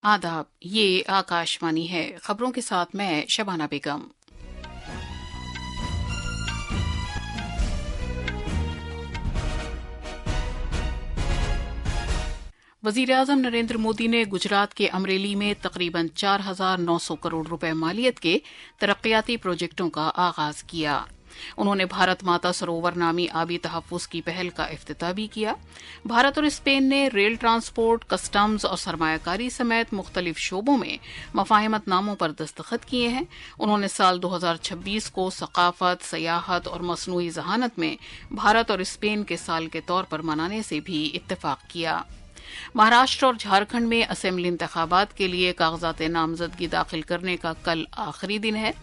आदाब, ये आकाशवाणी है। खबरों के साथ मैं शबाना बेगम। वज़ीर-ए-आज़म नरेंद्र मोदी ने गुजरात के अमरेली में तकरीबन 4,900 करोड़ रुपए मालियत के तरक्याती प्रोजेक्टों का आगाज किया। उन्होंने भारत माता सरोवर नामी आबी तहफ़्फ़ुज़ की पहल का इफ्तिताह भी किया। भारत और स्पेन ने रेल ट्रांसपोर्ट, कस्टम्स और सरमायाकारी समेत मुख्तलिफ शोबों में मफाहिमतनामों पर दस्तखत किए हैं। उन्होंने साल 2026 को सकाफत, सयाहत और मसनूई ज़हानत में भारत और स्पेन के साल के तौर पर मनाने से भी इत्तेफाक किया। महाराष्ट्र और झारखंड में असेंबली इंतखाबात के लिए कागजात नामजदगी दाखिल करने का कल आखिरी दिन है।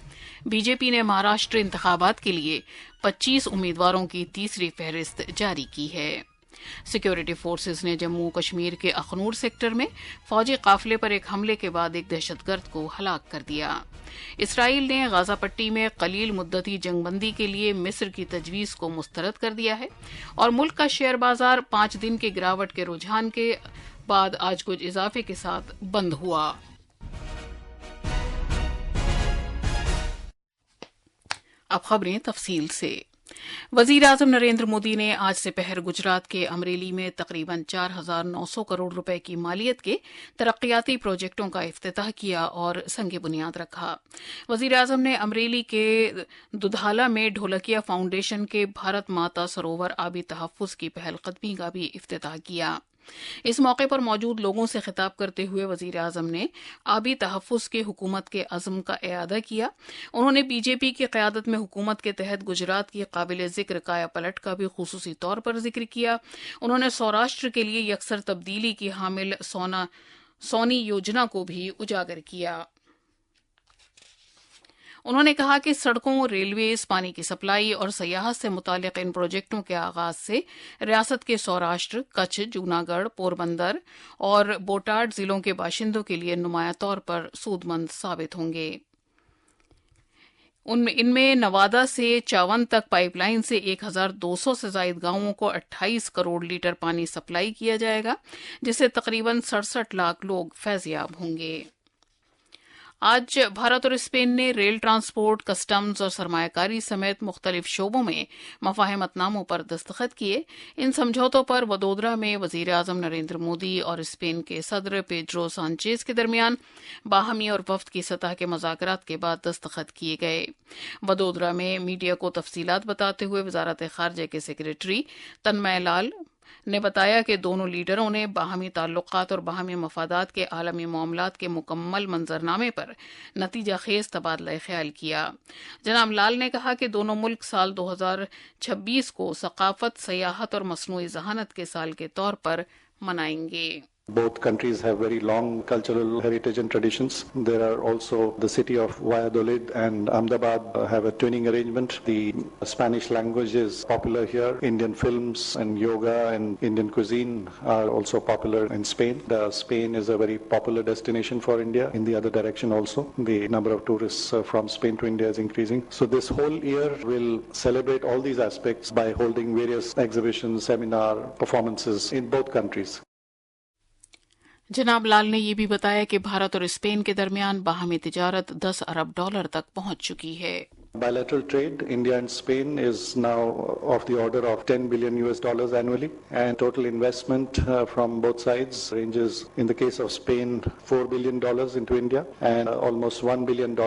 बीजेपी ने महाराष्ट्र इंतखाबात के लिए 25 उम्मीदवारों की तीसरी फहरिस्त जारी की है। सिक्योरिटी फोर्सेज ने जम्मू कश्मीर के अखनूर सेक्टर में फौजी काफिले पर एक हमले के बाद एक दहशतगर्द को हलाक कर दिया। इसराइल ने गाजा पट्टी में कलील मुद्दती जंगबंदी के लिए मिस्र की तजवीज को मुस्तरद कर दिया है और मुल्क का शेयर बाजार 5 दिन की गिरावट के रुझान के बाद आज कुछ इजाफे के साथ बंद हुआ। अब खबरें तफसील से। वज़ीर-ए-आज़म नरेंद्र मोदी ने आज से पहर गुजरात के अमरेली में तकरीबन 4,900 करोड़ रुपए की मालियत के तरक्याती प्रोजेक्टों का इफ्तिताह किया और संग बुनियाद रखा। वज़ीर-ए-आज़म ने अमरेली के दुधाला में ढोलकिया फाउंडेशन के भारत माता सरोवर आबी तहफ़्फ़ुज़ की पहलकदमी का भी इफ्तिताह किया। इस मौके पर मौजूद लोगों से खिताब करते हुए वज़ीर-ए-आज़म ने आबी तहफ़्फ़ुज़ के हुकूमत के अज़्म का इआदा किया। उन्होंने बीजेपी की क़यादत में हुकूमत के तहत गुजरात की काबिल ज़िक्र काया पलट का भी ख़ुसूसी तौर पर जिक्र किया। उन्होंने सौराष्ट्र के लिए यकसर तब्दीली की हामिल सोनी योजना को भी उजागर किया। उन्होंने कहा कि सड़कों, रेलवेज, पानी की सप्लाई और सयाहत से मुतालिक इन प्रोजेक्टों के आगाज से रियासत के सौराष्ट्र, कच्छ, जूनागढ़, पोरबंदर और बोटाड जिलों के बाशिंदों के लिए नुमाया तौर पर सूदमंद साबित होंगे। इनमें नवादा से चावन तक पाइपलाइन से 1,200 से जायद गांवों को 28 करोड़ लीटर पानी सप्लाई किया जाएगा, जिससे तकरीबन 67 लाख लोग फैज़याब होंगे। आज भारत और स्पेन ने रेल ट्रांसपोर्ट, कस्टम्स और सरमायाकारी समेत मुख्तलिफ शोबों में मफाहिमतनामों पर दस्तखत किए। इन समझौतों पर वडोदरा में वज़ीर-ए-आज़म नरेंद्र मोदी और स्पेन के सदर पेड्रो सांचेज के दरमियान बाहमी और वफ्द की सतह के मुज़ाकरात के बाद दस्तखत किए गए। वडोदरा में मीडिया को तफसीलात बताते हुए वजारत खारजा के सेक्रेटरी तन्मय लाल ने बताया कि दोनों लीडरों ने बाहमी ताल्लुकात और बाहमी मफादात के आलमी मामलात के मुकम्मल मंजरनामे पर नतीजा खेज तबादला ख्याल किया। जनाब लाल ने कहा कि दोनों मुल्क साल 2026 को सकाफत, सयाहत और मसनूई ज़हानत के साल के तौर पर मनाएंगे। Both countries have very long cultural heritage and traditions. There are also the city of Valladolid and Ahmedabad have a twinning arrangement. The Spanish language is popular here. Indian films and yoga and Indian cuisine are also popular in Spain. Spain is a very popular destination for India. In the other direction also, the number of tourists from Spain to India is increasing. So this whole year will celebrate all these aspects by holding various exhibitions, seminar, performances in both countries. जनाब लाल ने यह भी बताया कि भारत और Spain के दरमियान बाहमी तिजारत $10 अरब तक पहुंच चुकी है। Bilateral trade, India and Spain is now of the order of $10 billion annually, and total investment from both sides ranges, in the case of Spain, $4 billion into India and almost $1 billion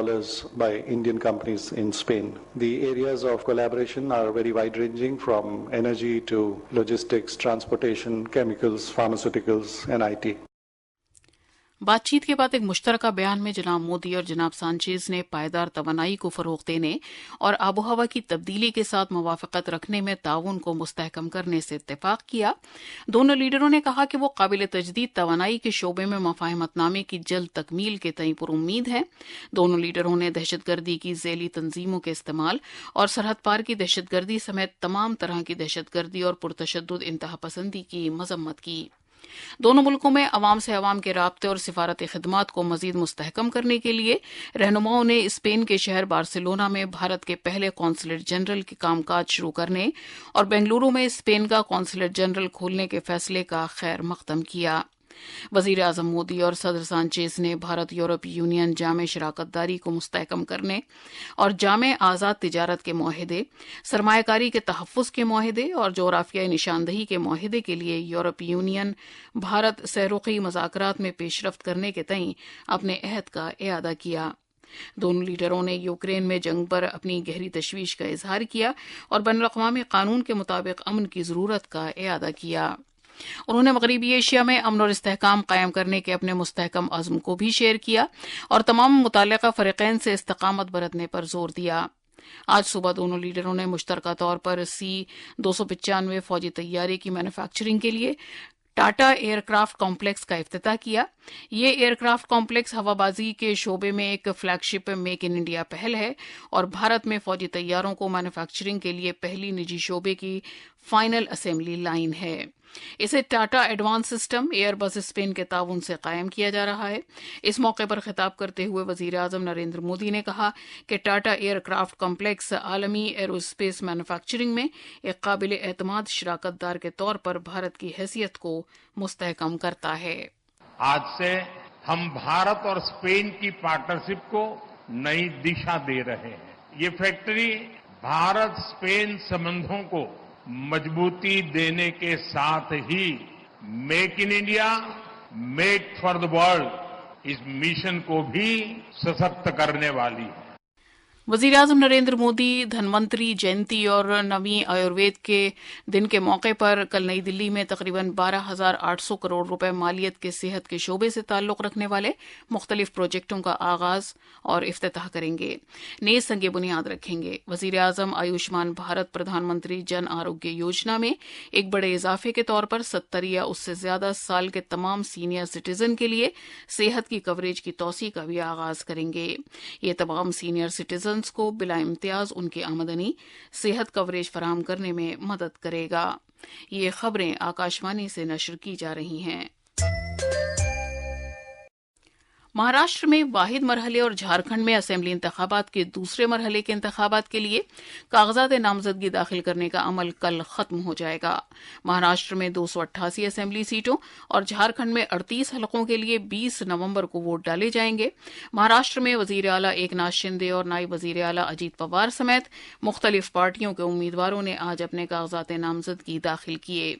by Indian companies in Spain. The areas of collaboration are very wide-ranging, from energy to logistics, transportation, chemicals, pharmaceuticals and IT. बातचीत के बाद एक मुश्तरका बयान में जनाब मोदी और जनाब Sanchez ने पायदार तवानाई को फरोग देने और आबोहवा की तब्दीली के साथ मुवाफकत रखने में ताउन को मुस्तहकम करने से इत्तेफाक किया। दोनों लीडरों ने कहा कि वो काबिल तजदीद तवानाई के शोबे में मफाहिमतनामे की जल्द तकमील के तई पुरुम्मीद हैं। दोनों लीडरों ने दहशतगर्दी की ज़ैली तंजीमों के इस्तेमाल और सरहद पार की दहशतगर्दी समेत तमाम तरह की दहशतगर्दी और पुरतशद्दुद इंतहा पसंदी की मजम्मत की। दोनों मुल्कों में अवाम से अवाम के राब्ते और सिफारती खिदमात को मजीद मुस्तहकम करने के लिए रहनुमाओं ने स्पेन के शहर बार्सिलोना में भारत के पहले कौंसलेट जनरल के कामकाज शुरू करने और बेंगलुरु में स्पेन का कौंसलेट जनरल खोलने के फैसले का खैर मकदम किया। वजीर आजम मोदी और सदर सांचेज ने भारत यूरोपीय यूनियन जामे शराकतदारी को मुस्तहकम करने और जामे आज़ाद तिजारत के मुआहदे, सरमायाकारी के तहफ़्फ़ुज़ के मुआहदे और जोग्राफियाई निशानदही के मुआहदे के लिए यूरोपीय यूनियन भारत सहरुखी मज़ाकरात में पेशरफ्त करने के तईं अपने अहद का इआदा किया। दोनों लीडरों ने यूक्रेन में जंग पर अपनी गहरी तशवीश का इजहार किया और बैनुल-अक़वामी कानून के मुताबिक अमन की ज़रूरत का इआदा किया। उन्होंने मग़रिबी एशिया में अमन और इस्तेहकाम कायम करने के अपने मुस्तहकम अज़्म को भी शेयर किया और तमाम मुतल्लिक़ा फ़रीक़ैन से इस्तिक़ामत बरतने पर जोर दिया। आज सुबह दोनों लीडरों ने मुश्तरका तौर पर C-295 फौजी तैयारे की मैन्युफैक्चरिंग के लिए टाटा एयरक्राफ्ट कॉम्प्लेक्स का इफ्तिताह किया। ये एयरक्राफ्ट कॉम्प्लेक्स हवाबाजी के शोबे में एक फ्लैगशिप मेक इन इंडिया पहल है और भारत में फौजी तैयारों को मैन्युफैक्चरिंग के लिए पहली निजी शोबे की फाइनल असेंबली लाइन है। इसे Tata advance system Airbus Spain के ताउन से कायम किया जा रहा है। इस मौके पर खिताब करते हुए वजीर आजम नरेंद्र मोदी ने कहा कि टाटा एयरक्राफ्ट कॉम्प्लेक्स आलमी एरोस्पेस मैन्युफैक्चरिंग में एक काबिल एतमाद शराकतदार के तौर पर भारत की हैसियत को मुस्तहकम करता है। आज से हम भारत और स्पेन की पार्टनरशिप को नई दिशा दे रहे हैं। ये फैक्ट्री भारत स्पेन संबंधों को मजबूती देने के साथ ही make in India, make for the world इस मिशन को भी सशक्त करने वाली है। वज़ीर आज़म नरेंद्र मोदी धन्वंतरी जयंती और नवीं आयुर्वेद के दिन के मौके पर कल नई दिल्ली में तकरीबन 12,800 करोड़ रुपए मालियत के सेहत के शोबे से ताल्लुक रखने वाले मुख्तलिफ प्रोजेक्टों का आगाज और इफ्तिताह करेंगे, नए संगे बुनियाद रखेंगे। वज़ीर आज़म आयुष्मान भारत प्रधानमंत्री जन आरोग्य योजना में एक बड़े इजाफे के तौर पर 70 या उससे ज्यादा साल के तमाम सीनियर सिटीजन के लिए सेहत की कवरेज की तौसी का भी आगाज करेंगे। ये तमाम सीनियर सिटीजन को बिला इम्तियाज उनकी आमदनी सेहत कवरेज फराहम करने में मदद करेगा। ये खबरें आकाशवाणी से नशर की जा रही हैं। महाराष्ट्र में वाहिद मरहले और झारखंड में असेंबली इंतखाबात के दूसरे मरहले के इंतखाबात के लिए कागजात नामजदगी दाखिल करने का अमल कल खत्म हो जाएगा। महाराष्ट्र में 288 असेंबली सीटों और झारखंड में 38 हलकों के लिए 20 नवंबर को वोट डाले जाएंगे। महाराष्ट्र में वजीर आला एकनाथ शिंदे और नायब वजीर आला अजीत पवार समेत मुख्तलिफ पार्टियों के उम्मीदवारों ने आज अपने कागजात नामजदगी दाखिल किए।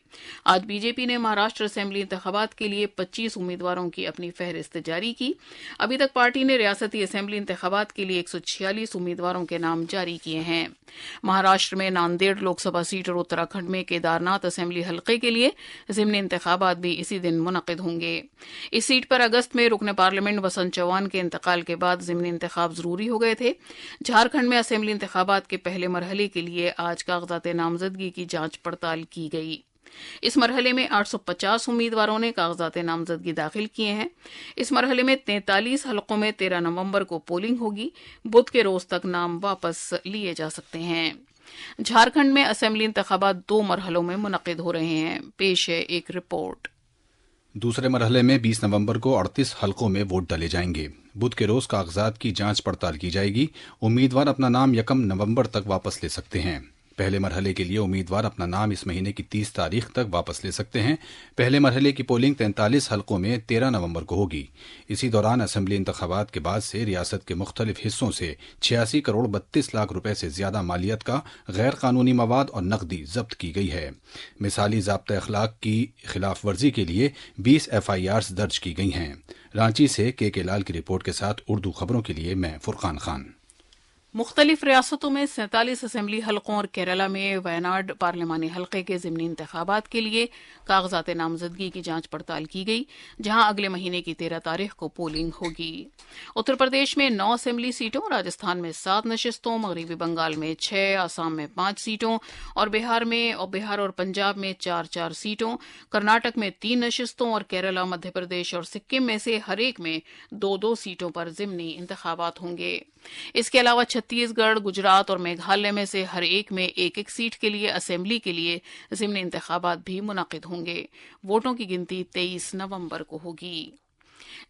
आज बीजेपी ने महाराष्ट्र असेंबली इंतखाबात के लिए 25 उम्मीदवारों की अपनी फहरिस्त जारी की। अभी तक पार्टी ने रियासती असेंबली इंतखाबात के लिए 146 उम्मीदवारों के नाम जारी किए हैं। महाराष्ट्र में नांदेड़ लोकसभा सीट और उत्तराखंड में केदारनाथ असेंबली हलके के लिए ज़िमनी इंतखाबात भी इसी दिन मुनक़िद होंगे। इस सीट पर अगस्त में रुकन पार्लियामेंट वसंत चौहान के इंतकाल के बाद ज़िमनी इंतखाब जरूरी हो गए थे। झारखंड में असेंबली इंतखाबात के पहले मरहले के लिए आज कागजात नामजदगी की जांच पड़ताल की गई। इस मरहले में 850 उम्मीदवारों ने कागजात नामजदगी दाखिल किए हैं। इस मरहले में 43 हलकों में 13 नवंबर को पोलिंग होगी। बुध के रोज तक नाम वापस लिए जा सकते हैं। झारखंड में असेंबली इंतखाबात 2 मरहलों में मुनक़िद हो रहे हैं। पेश है एक रिपोर्ट। दूसरे मरहले में 20 नवंबर को 38 हलकों में वोट डाले जाएंगे। बुध के रोज कागजात की जांच पड़ताल की जाएगी। उम्मीदवार अपना नाम 1 नवंबर तक वापस ले सकते हैं। पहले मरहले के लिए उम्मीदवार अपना नाम इस महीने की 30 तारीख तक वापस ले सकते हैं। पहले मरहले की पोलिंग 43 हलकों में 13 नवंबर को होगी। इसी दौरान असेंबली इंतखाबात के बाद से रियासत के मुख्तलिफ हिस्सों से 86 करोड़ 32 लाख रुपए से ज्यादा मालियत का गैर कानूनी मवाद और नकदी जब्त की गई है। मिसाली ज़ाब्ता अखलाक की खिलाफ वर्जी के लिए 20 FIRs दर्ज की गई हैं। रांची से के लाल की रिपोर्ट के साथ उर्दू खबरों के लिए मैं फुरकान खान। मुख्तलिफ रियासतों में 47 असेंबली हलकों और केरला में वयनाड पार्लिमानी हलके के ज़िमनी इंतखाबात के लिए कागजात नामजदगी की जांच पड़ताल की गई, जहां अगले महीने की 13 तारीख को पोलिंग होगी। उत्तर प्रदेश में 9 असेंबली सीटों, राजस्थान में 7 नशिस्तों, मगरबी बंगाल में 6, आसाम में 5 सीटों और बिहार और पंजाब में 4-4 सीटों, कर्नाटक में 3 नशिस्तों और केरला, मध्य प्रदेश और सिक्किम में से हर एक में 2-2 सीटों पर ज़िमनी इंतखाबात होंगे। इसके अलावा छत्तीसगढ़, गुजरात और मेघालय में से हर एक में 1-1 सीट के लिए असेंबली के लिए ज़िमनी इंतखाबात भी मुनक़िद होंगे। वोटों की गिनती 23 नवंबर को होगी।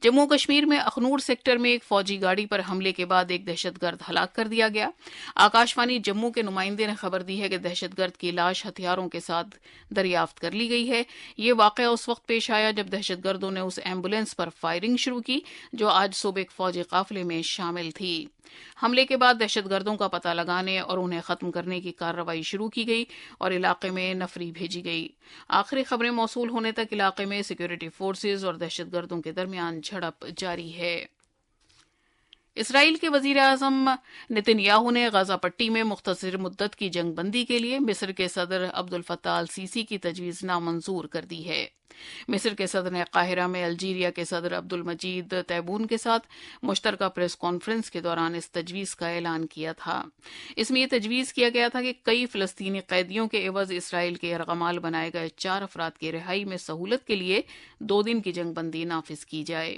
جموں کشمیر میں اخنور سیکٹر میں ایک فوجی گاڑی پر حملے کے بعد ایک دہشت گرد ہلاک کر دیا گیا۔ آکاشوانی جموں کے نمائندے نے خبر دی ہے کہ دہشت گرد کی لاش ہتھیاروں کے ساتھ دریافت کر لی گئی ہے۔ یہ واقعہ اس وقت پیش آیا جب دہشت گردوں نے اس ایمبولینس پر فائرنگ شروع کی جو آج صبح ایک فوجی قافلے میں شامل تھی۔ حملے کے بعد دہشت گردوں کا پتہ لگانے اور انہیں ختم کرنے کی کارروائی شروع کی گئی اور علاقے میں نفری بھیجی گئی۔ آخری خبریں موصول ہونے تک علاقے میں سیکورٹی فورسز اور دہشت گردوں کے درمیان جھڑپ جاری ہے۔ اسرائیل کے وزیر اعظم نتن یاہو نے غزہ پٹی میں مختصر مدت کی جنگ بندی کے لیے مصر کے صدر عبد الفتاح السیسی کی تجویز نامنظور کر دی ہے۔ مصر کے صدر نے قاہرہ میں الجیریا کے صدر عبد المجید تیبون کے ساتھ مشترکہ پریس کانفرنس کے دوران اس تجویز کا اعلان کیا تھا۔ اس میں یہ تجویز کیا گیا تھا کہ کئی فلسطینی قیدیوں کے عوض اسرائیل کے یرغمال بنائے گئے 4 افراد کی رہائی میں سہولت کے لیے 2 دن کی جنگ بندی نافذ کی جائے۔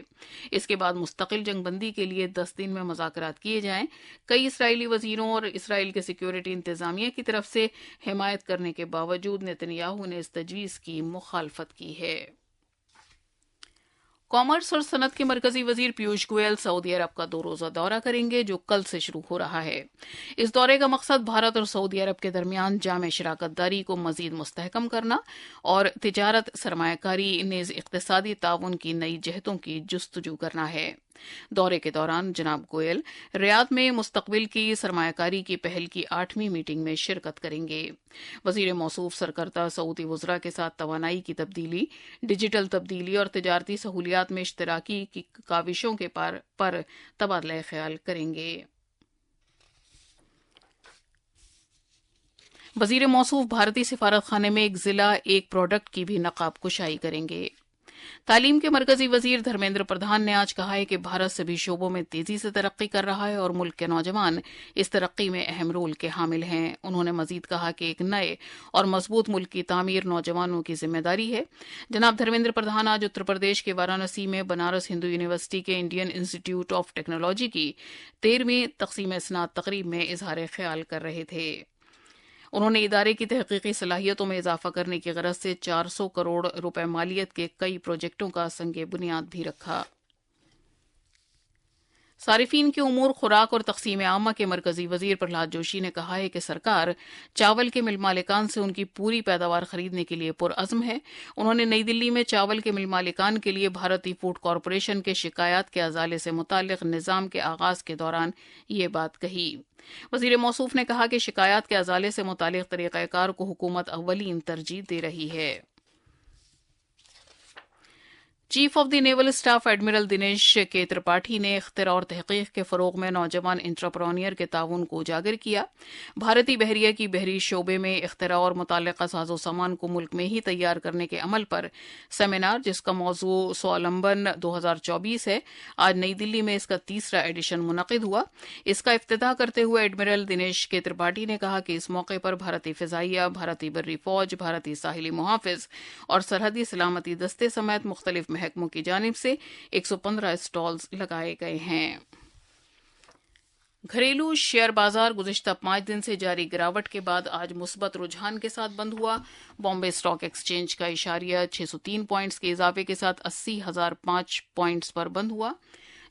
اس کے بعد مستقل جنگ بندی کے لیے 10 دن میں مذاکرات کیے جائیں۔ کئی اسرائیلی وزیروں اور اسرائیل کے سیکیورٹی انتظامیہ کی طرف سے حمایت کرنے کے باوجود نتن یاہو نے اس تجویز کی مخالفت کی ہے۔ کامرس اور صنعت کے مرکزی وزیر پیوش گوئل سعودی عرب کا 2 روزہ دورہ کریں گے جو کل سے شروع ہو رہا ہے۔ اس دورے کا مقصد بھارت اور سعودی عرب کے درمیان جامع شراکت داری کو مزید مستحکم کرنا اور تجارت، سرمایہ کاری نیز اقتصادی تعاون کی نئی جہتوں کی جستجو کرنا ہے۔ دورے کے دوران جناب گوئل ریاض میں مستقبل کی سرمایہ کاری کی پہل کی 8ویں میٹنگ میں شرکت کریں گے۔ وزیر موصوف سرکردہ سعودی وزراء کے ساتھ توانائی کی تبدیلی، ڈیجیٹل تبدیلی اور تجارتی سہولیات میں اشتراکی کی کاوشوں کے پر تبادلہ خیال کریں گے۔ وزیر موصوف بھارتی سفارت خانے میں ایک ضلع ایک پروڈکٹ کی بھی نقاب کشائی کریں گے۔ تعلیم کے مرکزی وزیر دھرمیندر پردھان نے آج کہا ہے کہ بھارت سبھی شعبوں میں تیزی سے ترقی کر رہا ہے اور ملک کے نوجوان اس ترقی میں اہم رول کے حامل ہیں۔ انہوں نے مزید کہا کہ ایک نئے اور مضبوط ملک کی تعمیر نوجوانوں کی ذمہ داری ہے۔ جناب دھرمیندر پردھان آج اتر پردیش کے وارانسی میں بنارس ہندو یونیورسٹی کے انڈین انسٹیٹیوٹ آف ٹیکنالوجی کی 13ویں تقسیم اسناد تقریب میں اظہار خیال کر رہے تھے۔ انہوں نے ادارے کی تحقیقی صلاحیتوں میں اضافہ کرنے کی غرض سے 400 کروڑ روپے مالیت کے کئی پروجیکٹوں کا سنگ بنیاد بھی رکھا۔ صارفین کے امور، خوراک اور تقسیم عامہ کے مرکزی وزیر پرہلاد جوشی نے کہا ہے کہ سرکار چاول کے مل مالکان سے ان کی پوری پیداوار خریدنے کے لیے پرعزم ہے۔ انہوں نے نئی دلی میں چاول کے مل مالکان کے لیے بھارتی فوڈ کارپوریشن کے شکایات کے ازالے سے متعلق نظام کے آغاز کے دوران یہ بات کہی۔ وزیر موصوف نے کہا کہ شکایات کے ازالے سے متعلق طریقہ کار کو حکومت اولین ترجیح دے رہی ہے۔ Chief of the naval staff admiral Dinesh کے ترپاٹھی نے اختراع اور تحقیق کے فروغ میں نوجوان انٹرپرونیئر کے تعاون کو اجاگر کیا۔ بھارتی بحریہ کی بحری شعبے میں اختراع اور متعلقہ ساز و سامان کو ملک میں ہی تیار کرنے کے عمل پر سیمینار، جس کا موضوع سوالمبن 2024 ہے، آج نئی دلی میں اس کا 3واں ایڈیشن منعقد ہوا۔ اس کا افتتاح کرتے ہوئے ایڈمرل دنیش کے ترپاٹھی نے کہا کہ اس موقع پر بھارتی فضائیہ، بھارتی بری فوج، بھارتی ساحلی محافظ اور سرحدی سلامتی دستے سمیت مختلف محکموں کی جانب سے 115 اسٹالز لگائے گئے ہیں۔ گھریلو شیئر بازار گزشتہ 5 دن سے جاری گراوٹ کے بعد آج مثبت رجحان کے ساتھ بند ہوا۔ بامبے اسٹاک ایکسچینج کا اشاریہ 603 پوائنٹس کے اضافے کے ساتھ 80,005 پوائنٹس پر بند ہوا،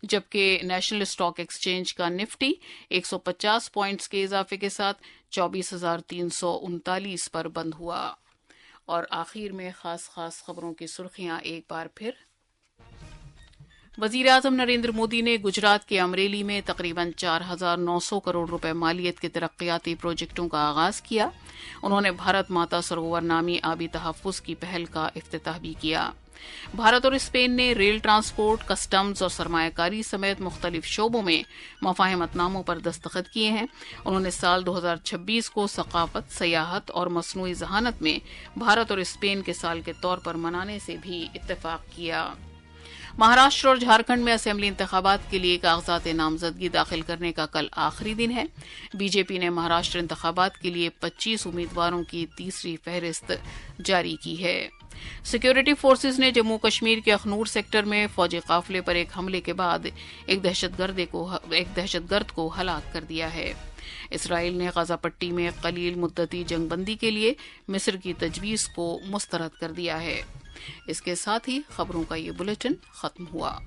جبکہ نیشنل اسٹاک ایکسچینج کا نفٹی 150 پوائنٹس کے اضافے کے ساتھ 24,339 پر بند ہوا۔ اور آخر میں خاص خبروں کی سرخیاں ایک بار پھر۔ وزیر اعظم نریندر مودی نے گجرات کے امریلی میں تقریباً 4,900 کروڑ روپے مالیت کے ترقیاتی پروجیکٹوں کا آغاز کیا۔ انہوں نے بھارت ماتا سروور نامی آبی تحفظ کی پہل کا افتتاح بھی کیا۔ بھارت اور اسپین نے ریل ٹرانسپورٹ، کسٹمز اور سرمایہ کاری سمیت مختلف شعبوں میں مفاہمت ناموں پر دستخط کیے ہیں۔ انہوں نے سال 2026 کو ثقافت، سیاحت اور مصنوعی ذہانت میں بھارت اور اسپین کے سال کے طور پر منانے سے بھی اتفاق کیا۔ مہاراشٹر اور جھارکھنڈ میں اسمبلی انتخابات کے لیے کاغذات نامزدگی داخل کرنے کا کل آخری دن ہے۔ بی جے پی نے مہاراشٹر انتخابات کے لیے 25 امیدواروں کی تیسری فہرست جاری کی ہے۔ سیکورٹی فورسز نے جموں کشمیر کے اخنور سیکٹر میں فوجی قافلے پر ایک حملے کے بعد ایک دہشت گرد کو ہلاک کر دیا ہے۔ اسرائیل نے غزہ پٹی میں قلیل مدتی جنگ بندی کے لیے مصر کی تجویز کو مسترد کر دیا ہے۔ اس کے ساتھ ہی خبروں کا یہ بلیٹن ختم ہوا۔